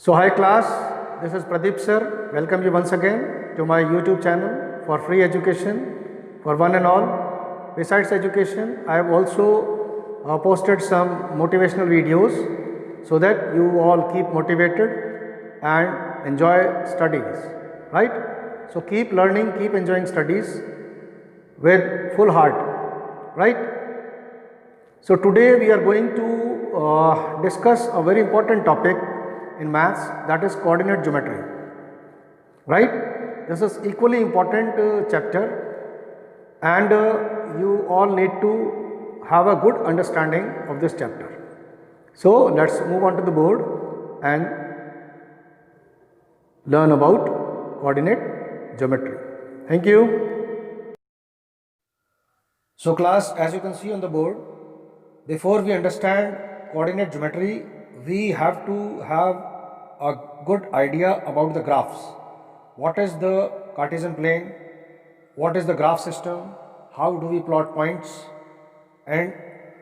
So hi class, this is Pradeep sir. Welcome you once again to my YouTube channel for free education for one and all. Besides education, I have also posted some motivational videos so that you all keep motivated and enjoy studies, right? So keep learning, keep enjoying studies with full heart, right? So today we are going to discuss a very important topic in maths, that is coordinate geometry, right? This is equally important chapter, and you all need to have a good understanding of this chapter. So let's move on to the board and learn about coordinate geometry. Thank you. So class, as you can see on the board, before we understand coordinate geometry, we have to have a good idea about the graphs. What is the Cartesian plane? What is the graph system? How do we plot points? And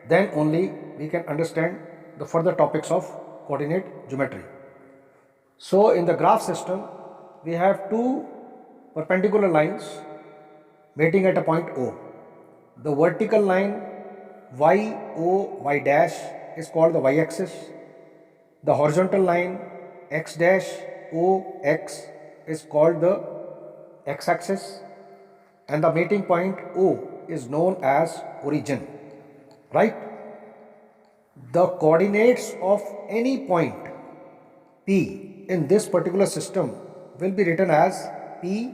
then only we can understand the further topics of coordinate geometry. So in the graph system, we have two perpendicular lines meeting at a point O. The vertical line y dash is called the y-axis. The horizontal line x dash o x is called the x-axis, and the meeting point O is known as origin, right? The coordinates of any point P in this particular system will be written as P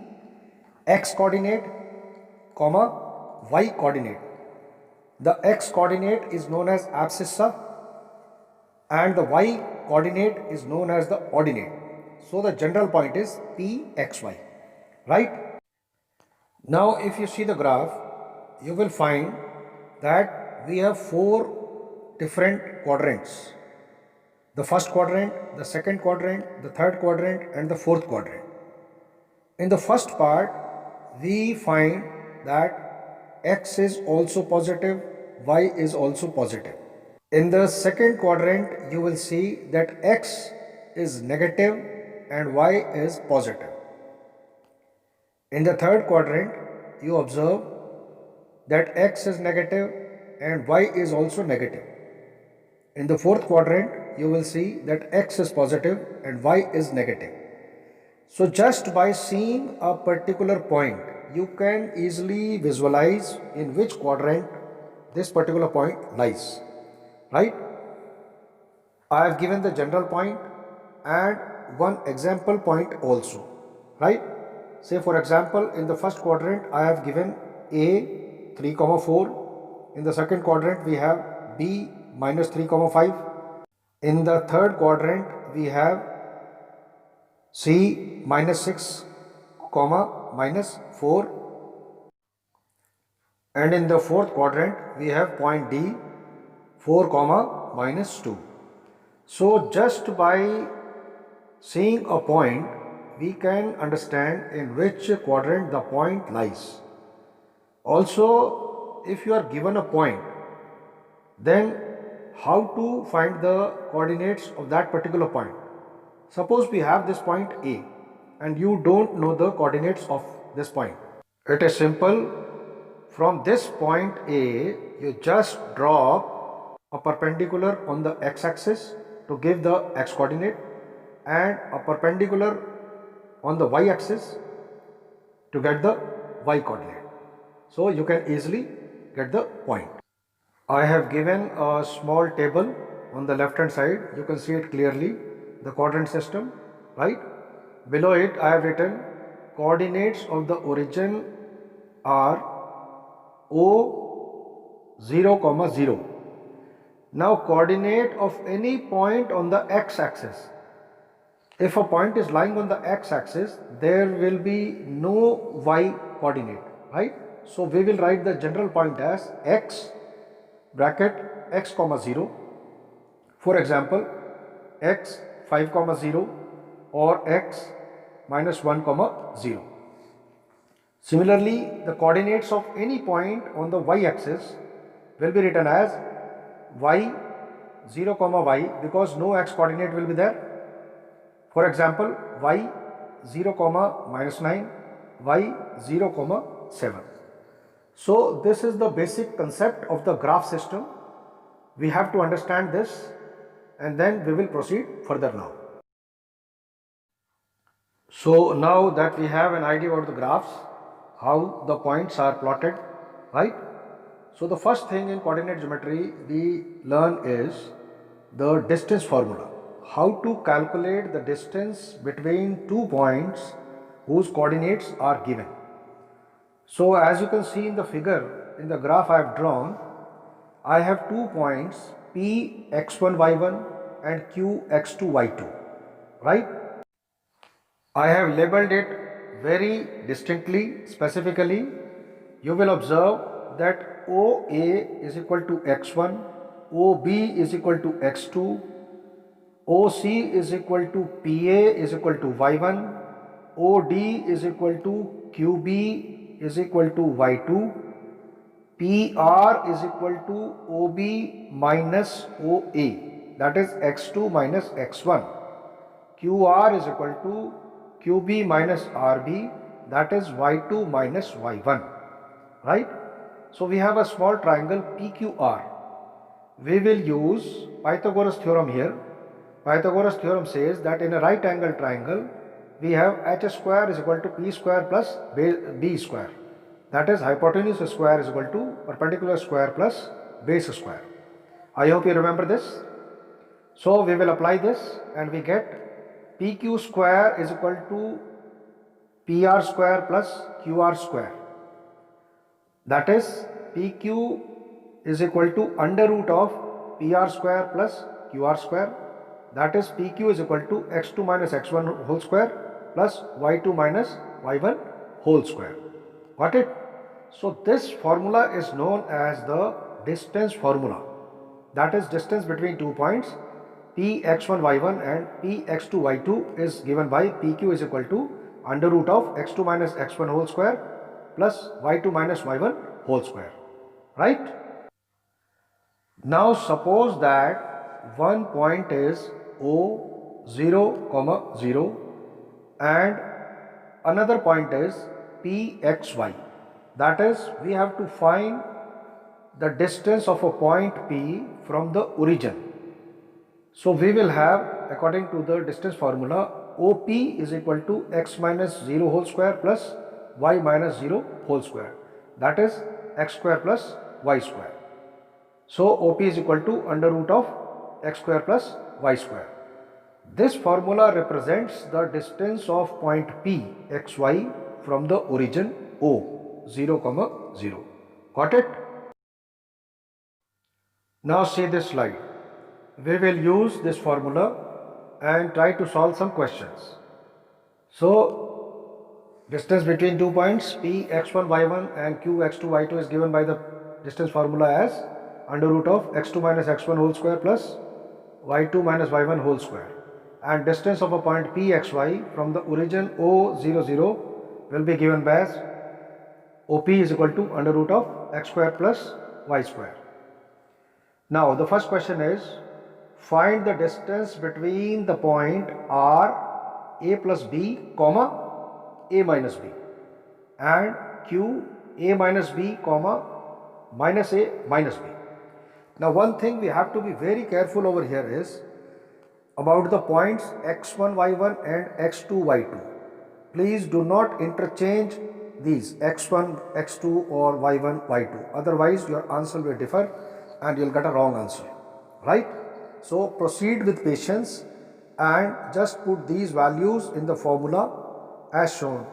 x coordinate, comma y coordinate. The x coordinate is known as abscissa and the y coordinate is known as the ordinate. So the general point is Pxy, right? Now if you see the graph, you will find that we have four different quadrants. The first quadrant, the second quadrant, the third quadrant and the fourth quadrant. In the first part, we find that x is also positive, y is also positive. In the second quadrant, you will see that x is negative and y is positive. In the third quadrant, you observe that x is negative and y is also negative. In the fourth quadrant, you will see that x is positive and y is negative. So just by seeing a particular point, you can easily visualize in which quadrant this particular point lies, right? I have given the general point and one example point also, right? Say for example, in the first quadrant I have given A 3, 4. In the second quadrant we have B minus 3, 5. In the third quadrant we have C minus 6, minus 4. And in the fourth quadrant we have point D 4, minus 2. So just by seeing a point, we can understand in which quadrant the point lies. Also, if you are given a point, then how to find the coordinates of that particular point? Suppose we have this point A and you don't know the coordinates of this point. It is simple. From this point A, you just drop a perpendicular on the x-axis to give the x coordinate and a perpendicular on the y-axis to get the y coordinate. So you can easily get the point. I have given a small table on the left hand side. You can see it clearly, the quadrant system, right? Below it I have written coordinates of the origin are O 0, 0. Now coordinate of any point on the x-axis. If a point is lying on the x-axis, there will be no y coordinate, right? So we will write the general point as x bracket x, 0. For example, x 5, 0 or x minus 1, 0. Similarly, the coordinates of any point on the y-axis will be written as y 0, y because no x coordinate will be there. For example, y 0 comma minus 9, y 0 comma 7. So this is the basic concept of the graph system. We have to understand this and then we will proceed further now. So now that we have an idea about the graphs, how the points are plotted, right? So the first thing in coordinate geometry we learn is the distance formula. How to calculate the distance between two points whose coordinates are given. So as you can see in the figure, in the graph I have drawn, I have 2 points P x1 y1 and Q x2 y2, right? I have labeled it very distinctly, specifically. You will observe that OA is equal to x1, OB is equal to x2, OC is equal to PA is equal to y1, OD is equal to QB is equal to y2, PR is equal to OB minus OA, that is x2 minus x1. QR is equal to QB minus RB, that is Y2 minus Y1, right? So we have a small triangle PQR. We will use Pythagoras theorem here. Pythagoras theorem says that in a right angle triangle, we have h square is equal to p square plus b square. That is hypotenuse square is equal to perpendicular square plus base square. I hope you remember this. So we will apply this and we get PQ square is equal to PR square plus QR square. That is PQ is equal to under root of PR square plus QR square. That is PQ is equal to x2 minus x1 whole square plus y2 minus y1 whole square. Got it? So this formula is known as the distance formula. That is distance between 2 points. Px1 y1 and Px2 y2 is given by Pq is equal to under root of x2 minus x1 whole square plus y2 minus y1 whole square, right? Now suppose that one point is O 0, 0 and another point is Pxy. That is, we have to find the distance of a point P from the origin. So we will have, according to the distance formula, OP is equal to x minus 0 whole square plus y minus 0 whole square. That is x square plus y square. So OP is equal to under root of x square plus y square. This formula represents the distance of point P xy from the origin O 0, 0. Got it? Now see this slide. We will use this formula and try to solve some questions. So distance between 2 points P x1 y1 and Q x2 y2 is given by the distance formula as under root of x2 minus x1 whole square plus y2 minus y1 whole square, and distance of a point P xy from the origin O 0, 0 will be given by as OP is equal to under root of x square plus y square. Now the first question is, find the distance between the point R A plus B comma A minus B and Q A minus B comma minus A minus B. Now one thing we have to be very careful over here is about the points x1 y1 and x2 y2. Please do not interchange these x1 x2 or y1 y2, otherwise your answer will differ and you'll get a wrong answer, right? So proceed with patience and just put these values in the formula as shown.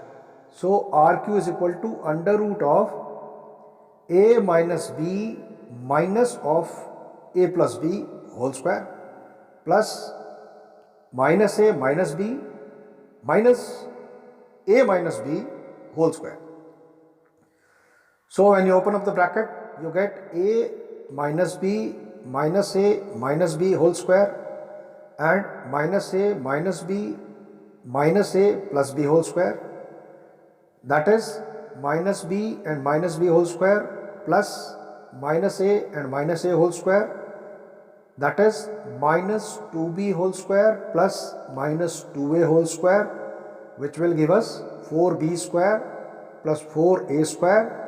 So RQ is equal to under root of A minus B minus of A plus B whole square plus minus A minus B minus A minus B whole square. So when you open up the bracket, you get A minus B minus A minus B whole square and minus A minus B minus A plus B whole square. That is minus B and minus B whole square plus minus A and minus A whole square that is minus 2b whole square plus minus 2a whole square, which will give us 4b square plus 4a square.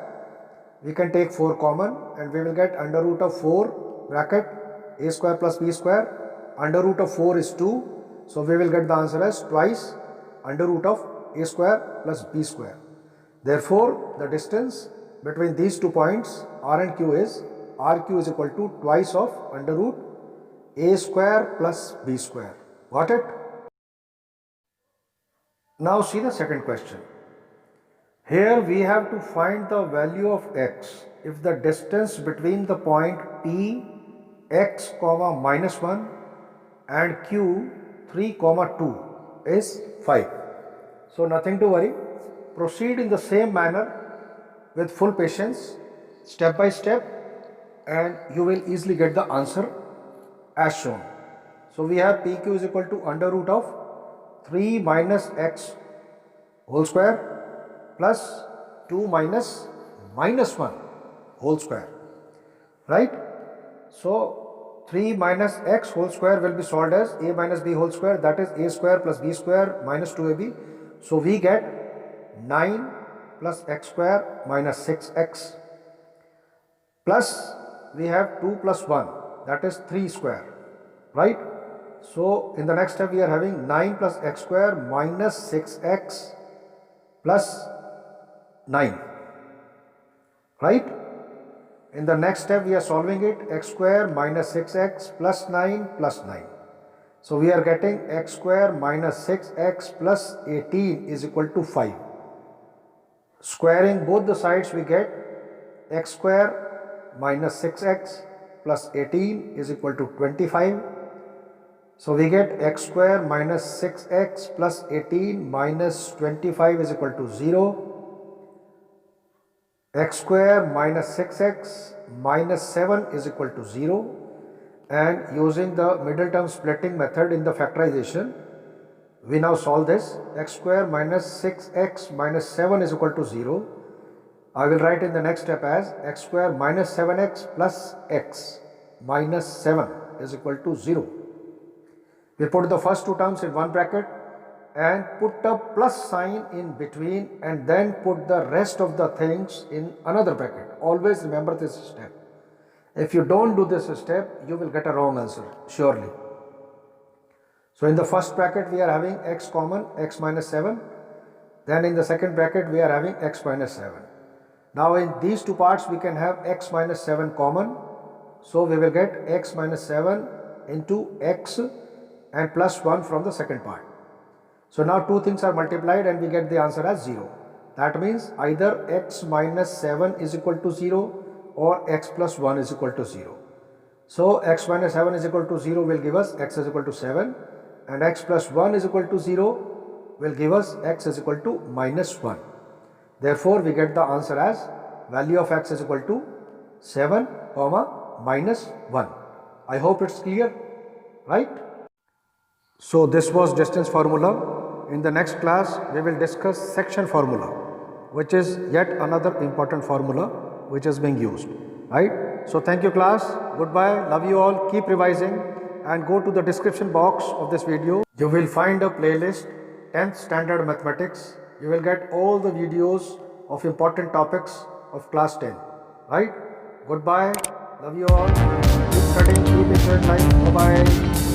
We can take 4 common and we will get under root of 4 bracket a square plus b square. Under root of 4 is 2. So we will get the answer as twice under root of a square plus b square. Therefore, the distance between these 2 points R and Q is RQ is equal to twice of under root a square plus b square. Got it? Now see the second question. Here we have to find the value of x if the distance between the point P x comma minus 1 and Q 3 comma 2 is 5. So nothing to worry. Proceed in the same manner with full patience, step by step, and you will easily get the answer as shown. So we have PQ is equal to under root of 3 minus x whole square plus 2 minus minus 1 whole square, right? So 3 minus x whole square will be solved as a minus b whole square, that is a square plus b square minus 2ab. So we get 9 plus x square minus 6x plus we have 2 plus 1, that is 3 square, right? So in the next step we are having 9 plus x square minus 6x plus 9, right? In the next step we are solving it, x square minus 6x plus 9 plus 9. So we are getting x square minus 6x plus 18 is equal to 5. Squaring both the sides we get x square minus 6x plus 18 is equal to 25. So we get x square minus 6x plus 18 minus 25 is equal to 0. X square minus 6x minus 7 is equal to 0. And using the middle term splitting method in the factorization, we now solve this. X square minus 6x minus 7 is equal to 0. I will write in the next step as x square minus 7x plus x minus 7 is equal to 0. We put the first 2 terms in one bracket and put a plus sign in between and then put the rest of the things in another bracket. Always remember this step. If you don't do this step, you will get a wrong answer, surely. So in the first bracket we are having x common, x minus 7. Then in the second bracket we are having x minus 7. Now in these 2 parts we can have x minus 7 common. So we will get x minus 7 into x and plus 1 from the second part. So now 2 things are multiplied and we get the answer as 0. That means either x minus 7 is equal to 0 or x plus 1 is equal to 0. So x minus 7 is equal to 0 will give us x is equal to 7, and x plus 1 is equal to 0 will give us x is equal to minus 1. Therefore we get the answer as value of x is equal to 7 comma minus 1. I hope it's clear, right? So this was distance formula. In the next class we will discuss section formula, which is yet another important formula which is being used, right? So thank you class, goodbye, love you all, keep revising and go to the description box of this video. You will find a playlist 10th standard mathematics. You will get all the videos of important topics of class 10, right? Goodbye, love you all, keep studying, keep enjoying life, bye bye.